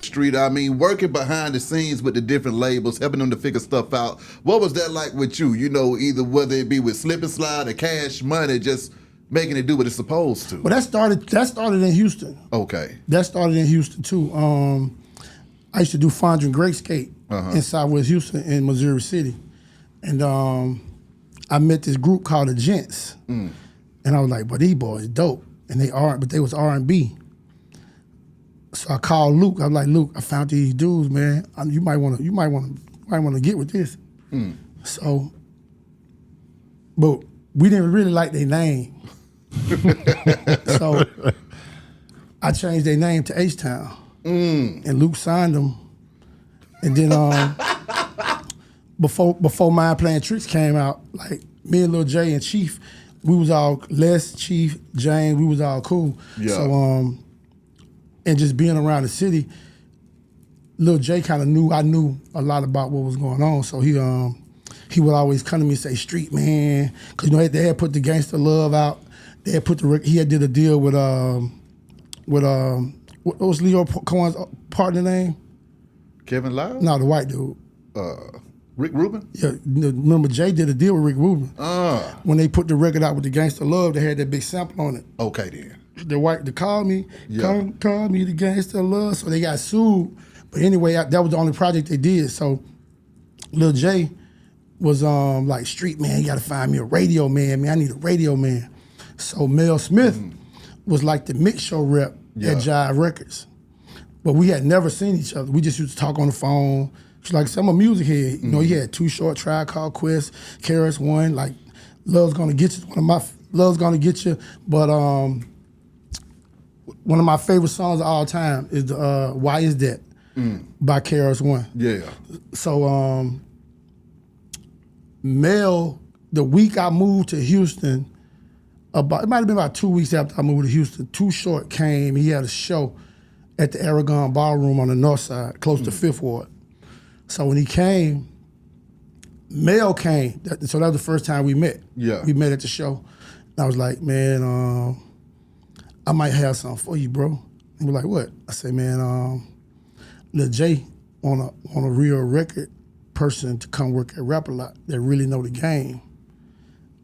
Street. I mean, working behind the scenes with the different labels, helping them to figure stuff out. What was that like with you? You know, either whether it be with Slip and Slide or Cash Money, just making it do what it's supposed to. Well, that started in Houston. Okay. That started in Houston too. I used to do Fondren Great Skate in Southwest Houston in Missouri City. And I met this group called the Gents. And I was like, but these boys dope. And they was R&B. So I called Luke. I was like, Luke, I found these dudes, man. You might want to get with this. So, but we didn't really like their name. So I changed their name to HTown. And Luke signed them. And then before Mind Playing Tricks came out, like me and Lil J and Chief, we was all Les, Chief, James, we was all cool. Yeah. So and just being around the city, Lil J kind of knew I knew a lot about what was going on. So he would always come to me and say, "Street man," because you know they had put the Gangsta Love out. They had put he had did a deal with what was Leo Cohen's partner name? Kevin Love? No, the white dude. Rick Rubin? Yeah, remember Jay did a deal with Rick Rubin. When they put the record out with the Gangsta Love, they had that big sample on it. Okay then. The call me, call me the Gangsta Love. So they got sued. But anyway, that was the only project they did. So Lil J was like, "Street man, you gotta find me a radio man, man. I need a radio man." So Mel Smith was like the mix show rep at Jive Records. But we had never seen each other. We just used to talk on the phone. She's like, I'm a music head. You know, he had Too Short, Tribe Called Quest, KRS-One, like Love's Gonna Get You, one of my Love's Gonna Get You. But one of my favorite songs of all time is the Why Is That by KRS-One. Yeah. So Mel, the week I moved to Houston, it might have been about 2 weeks after I moved to Houston, Too Short came. He had a show at the Aragon Ballroom on the north side, close to Fifth Ward. So when he came, Mel came. So that was the first time we met. Yeah. We met at the show. And I was like, man, I might have something for you, bro. He was like, what? I said, man, Lil J want a real record person to come work at Rap-A-Lot that really know the game.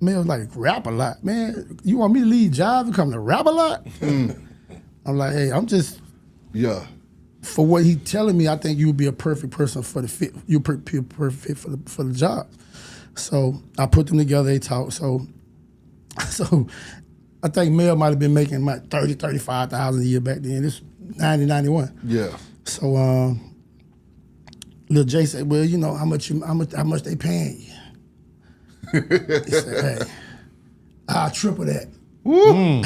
Mel was like, Rap-A-Lot? Man, you want me to leave Jive and come to Rap-A-Lot? I'm like, hey, I'm just... Yeah. For what he telling me, I think you would be a perfect person for the fit. You're perfect fit for the job. So I put them together. They talked. So I think Mel might have been making like 30, 35,000 a year back then. This 90, 91. Yeah. So Lil J said, "Well, you know how much they paying you?" He said, "Hey, I'll triple that." Woo!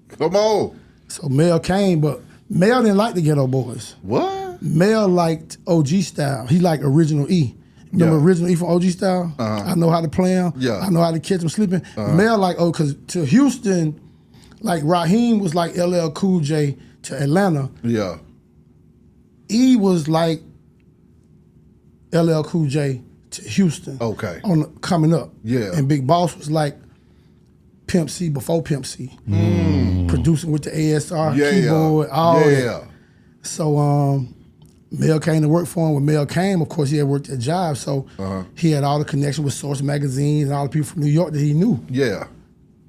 Come on. So Mel came, but Mel didn't like the Ghetto Boys. What? Mel liked OG Style. He liked Original E. Remember Original E from OG Style? I know how to play him. Yeah. I know how to catch him sleeping. Mel like, because to Houston, like Raheem was like LL Cool J to Atlanta. Yeah. E was like LL Cool J to Houston. Okay. Coming up. Yeah. And Big Boss was like Pimp C before Pimp C. Producing with the ASR, keyboard, all that. So Mel came to work for him. When Mel came, of course, he had worked at Jive, so he had all the connection with Source Magazine and all the people from New York that he knew. Yeah.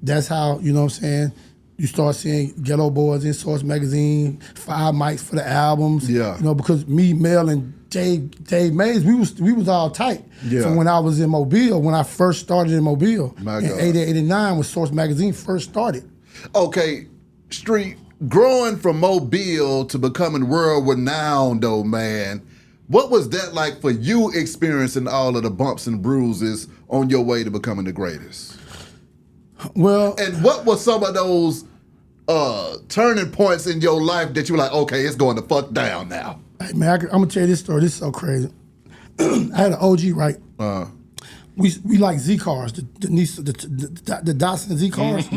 That's how, you know what I'm saying, you start seeing Ghetto Boys in Source Magazine, 5 mics for the albums. Yeah. You know, because me, Mel, and Dave Mays, we was all tight. Yeah. From when I was in Mobile, when I first started in Mobile. My in God. 88, 89, when Source Magazine first started. Okay, Street, growing from Mobile to becoming world renowned though, man, what was that like for you experiencing all of the bumps and bruises on your way to becoming the greatest? Well, And what were some of those turning points in your life that you were like, okay, it's going to fuck down now? hey, man, I'm gonna tell you this story. This is so crazy. I had an OG, right? We like Z cars, the Datsun Z cars.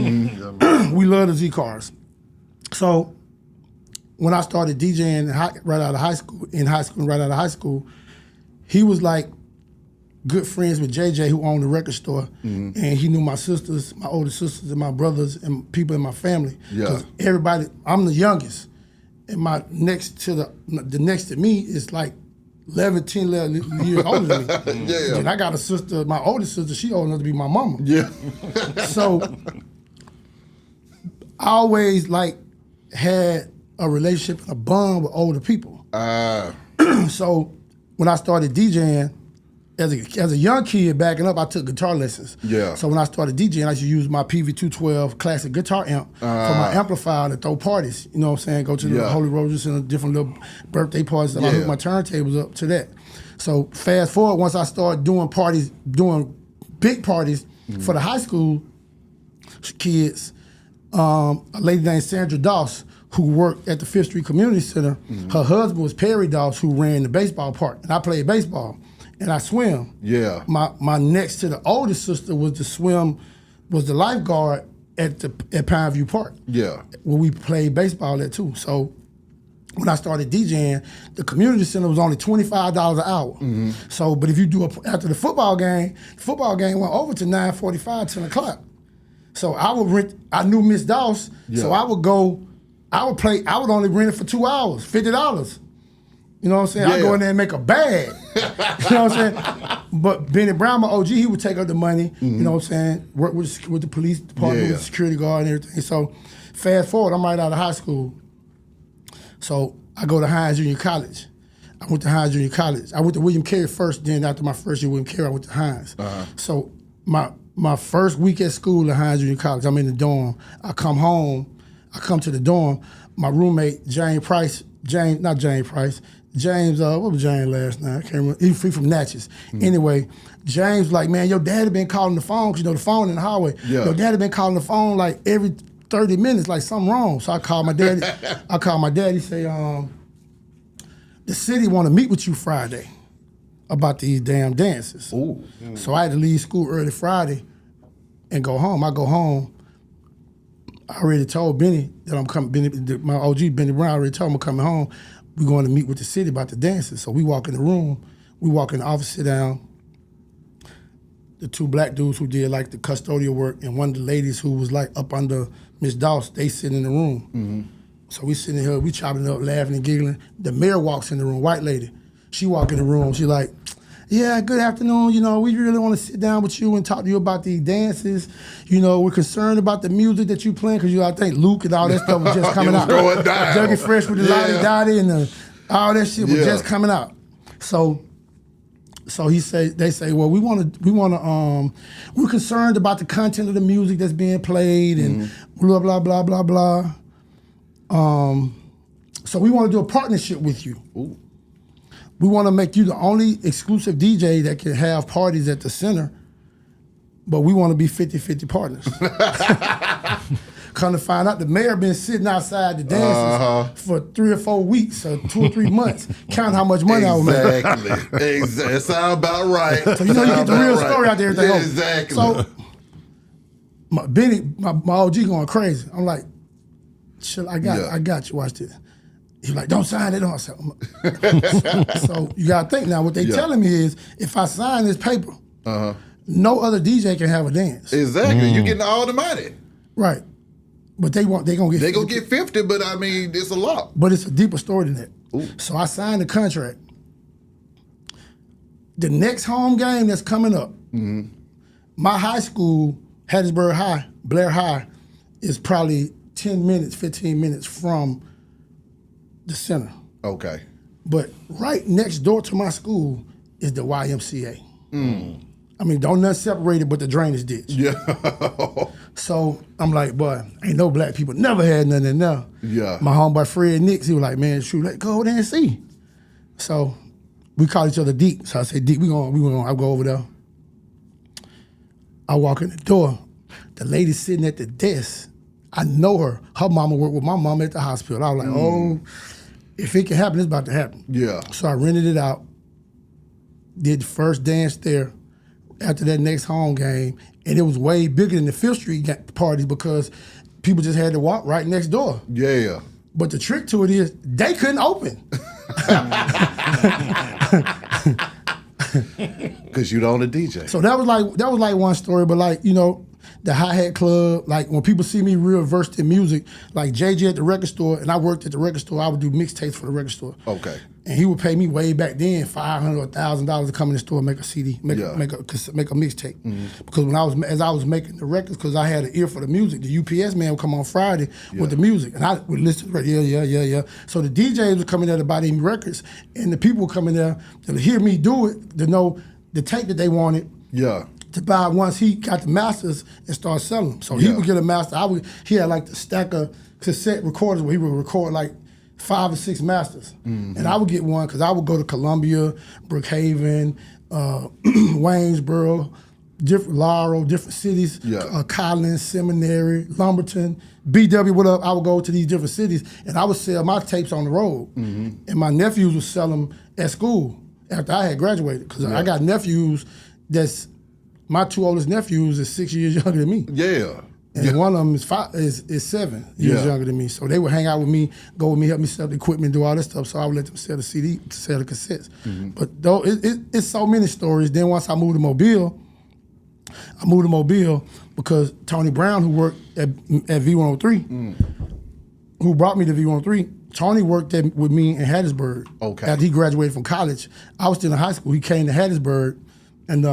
We love the Z cars. So when I started DJing right out of high school, he was like good friends with JJ, who owned the record store, and he knew my sisters, my older sisters, and my brothers, and people in my family. Yeah. 'Cause everybody, I'm the youngest, and my next to the next to me is like 11, 10 11 years older than me. Yeah. And I got a sister, my oldest sister, she old enough to be my mama. Yeah. So I always like had a relationship and a bond with older people. So when I started DJing, as a young kid backing up, I took guitar lessons. Yeah. So when I started DJing, I used to use my PV212 classic guitar amp for my amplifier to throw parties. You know what I'm saying? Go to the Holy Roses and different little birthday parties. And I hook my turntables up to that. So fast forward, once I started doing parties, doing big parties for the high school kids, a lady named Sandra Doss, who worked at the Fifth Street Community Center, her husband was Perry Doss, who ran the baseball park, and I played baseball. And I swim. Yeah. My next to the oldest sister was the lifeguard at Pineview Park. Yeah. Where we played baseball at too. So when I started DJing, the community center was only $25 an hour. So, but if you do after the football game went over to 9:45, 10 o'clock. So I knew Miss Doss, so I would only rent it for 2 hours, $50. You know what I'm saying? Yeah. I go in there and make a bag. You know what I'm saying? But Benny Brown, my OG, he would take up the money. You know what I'm saying? Work with the police department, with the security guard and everything. So fast forward, I'm right out of high school. So I go to Hines Junior College. I went to Hines Junior College. I went to William Carey first. Then after my first year William Carey, I went to Hines. So my first week at school at Hines Junior College, I'm in the dorm. I come home. I come to the dorm. My roommate James, what was James' last name? I can't remember. He was from Natchez. Anyway, James like, man, your daddy been calling the phone, because you know the phone in the hallway. Yeah. Your daddy been calling the phone like every 30 minutes, like something wrong. So I called my daddy. Say, the city want to meet with you Friday about these damn dances. Ooh. So I had to leave school early Friday and go home. I go home. I already told Benny that I'm coming. My OG, Benny Brown, already told him I'm coming home. We're going to meet with the city about the dances. So we walk in the room. We walk in the office, sit down. The two black dudes who did like the custodial work and one of the ladies who was like up under Miss Doss, they sit in the room. So we sitting here, we chopping it up, laughing and giggling. The mayor walks in the room, white lady. She walk in the room, she like, yeah, good afternoon. You know, we really want to sit down with you and talk to you about these dances. You know, we're concerned about the music that you playing because I think Luke and all that stuff was just coming out. Going down. Dougie Fresh with the Lottie Dottie and all that shit was just coming out. So they say, well, we're concerned about the content of the music that's being played and blah blah blah blah blah. So we want to do a partnership with you. Ooh. We want to make you the only exclusive DJ that can have parties at the center, but we want to be 50-50 partners. Come to find out, the mayor been sitting outside the dances for 3 or 4 weeks or 2 or 3 months, counting how much money I was making. Exactly. It sounds about right. So you know you get the real story out there. Yeah, exactly. So my OG going crazy. I'm like, chill, I got you, watch this. He's like, don't sign it on. So you gotta think now, what they telling me is, if I sign this paper, no other DJ can have a dance. Exactly. You getting all the money. Right. But they gonna get They gonna get 50, but I mean, it's a lot. But it's a deeper story than that. Ooh. So I signed the contract. The next home game that's coming up, my high school, Hattiesburg High, Blair High, is probably 10 minutes, 15 minutes from the center. Okay. But right next door to my school is the YMCA. I mean, don't nothing separate it but the drainage ditch. Yeah. So I'm like, boy, ain't no black people never had nothing in there. Yeah. My homeboy Fred Nix, he was like, man, shoot, let's go over there and see. So we call each other Deep. So I said, Deep, I'll go over there. I walk in the door. The lady sitting at the desk, I know her. Her mama worked with my mama at the hospital. I was like, oh, if it can happen, it's about to happen. Yeah. So I rented it out, did the first dance there after that next home game, and it was way bigger than the Fifth Street parties because people just had to walk right next door. Yeah. But the trick to it is they couldn't open. Because you the only DJ. So that was like one story, but like, you know, the hi-hat club. Like when people see me real versed in music, like JJ at the record store, and I worked at the record store, I would do mixtapes for the record store. Okay. And he would pay me way back then $500 or $1,000 to come in the store and make a CD, make a mixtape. Because as I was making the records, because I had an ear for the music, the UPS man would come on Friday with the music, and I would listen to the radio, yeah. So the DJs would come in there to buy them records, and the people would come in there to hear me do it, to know the tape that they wanted. Yeah. To buy once he got the masters and start selling them. So he would get a master. He had like the stack of cassette recorders where he would record like 5 or 6 masters. And I would get one because I would go to Columbia, Brookhaven, Waynesboro, Laurel, different cities, Collins, Seminary, Lumberton, BW, what up? I would go to these different cities and I would sell my tapes on the road. And my nephews would sell them at school after I had graduated. Because I got nephews my 2 oldest nephews is 6 years younger than me. Yeah. And one of them is 7 years younger than me. So they would hang out with me, go with me, help me set up the equipment, do all this stuff. So I would let them sell the CD, sell the cassettes. But though it's so many stories. Then once I moved to Mobile because Tony Brown, who worked at V103, who brought me to V103, Tony worked with me in Hattiesburg. Okay. After he graduated from college. I was still in high school. He came to Hattiesburg, and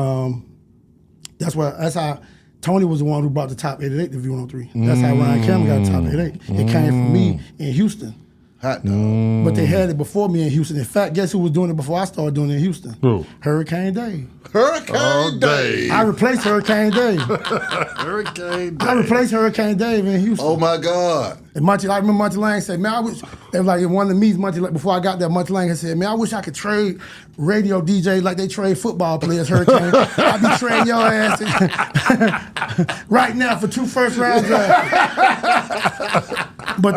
that's how Tony was the one who brought the top 88 to V103. That's how Ryan Cameron got the top 88. It came from me in Houston. Hot dog. But they had it before me in Houston. In fact, guess who was doing it before I started doing it in Houston? Who? Hurricane Dave. Hurricane Dave. I replaced Hurricane Dave. Hurricane Dave. I replaced Hurricane Dave in Houston. Oh my God. And I remember Muncie Lang said, man, I wish, it was like in one of the meetings, before I got there, Muncie Lang had said, man, I wish I could trade radio DJs like they trade football players, Hurricane. I'd be trading your ass right now for 2 first-round drafts. But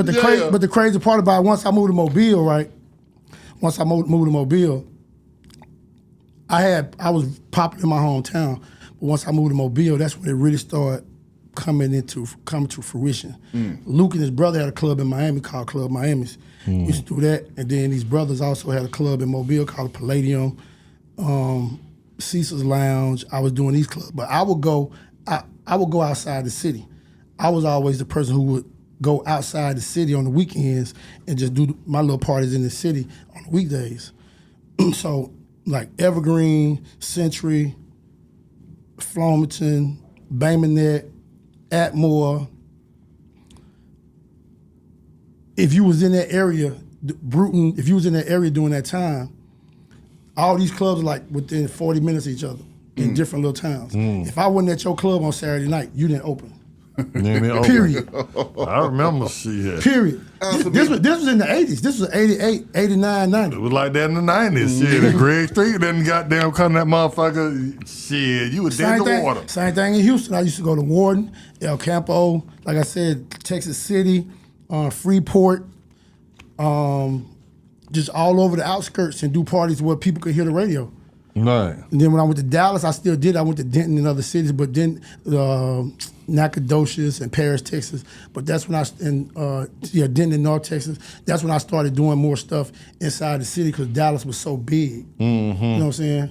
the crazy part about it, once I moved to Mobile, right? Once I moved to Mobile, I was popular in my hometown. But once I moved to Mobile, that's when it really started coming to fruition. Luke and his brother had a club in Miami called Club Miami's. We used to do that, and then these brothers also had a club in Mobile called Palladium, Cecil's Lounge. I was doing these clubs, but I would go outside the city. I was always the person who would go outside the city on the weekends and just do my little parties in the city on the weekdays. So like Evergreen, Century, Flomaton, Baymanet, Atmore. If you was in that area, Bruton, if you was in that area during that time, all these clubs are like within 40 minutes of each other in different little towns. If I wasn't at your club on Saturday night, you didn't open. Period. I remember shit. Period. This was in the 80s. This was 88, 89, 90. It was like that in the 90s. Shit, and Greg Street didn't goddamn come that motherfucker. Shit, you was dead in the water. Same thing in Houston. I used to go to Warden, El Campo, like I said, Texas City, Freeport, just all over the outskirts and do parties where people could hear the radio. Right. And then when I went to Dallas, I still did. I went to Denton and other cities, but then Nacogdoches and Paris, Texas. But that's when Denton in North Texas. That's when I started doing more stuff inside the city because Dallas was so big. You know what I'm saying?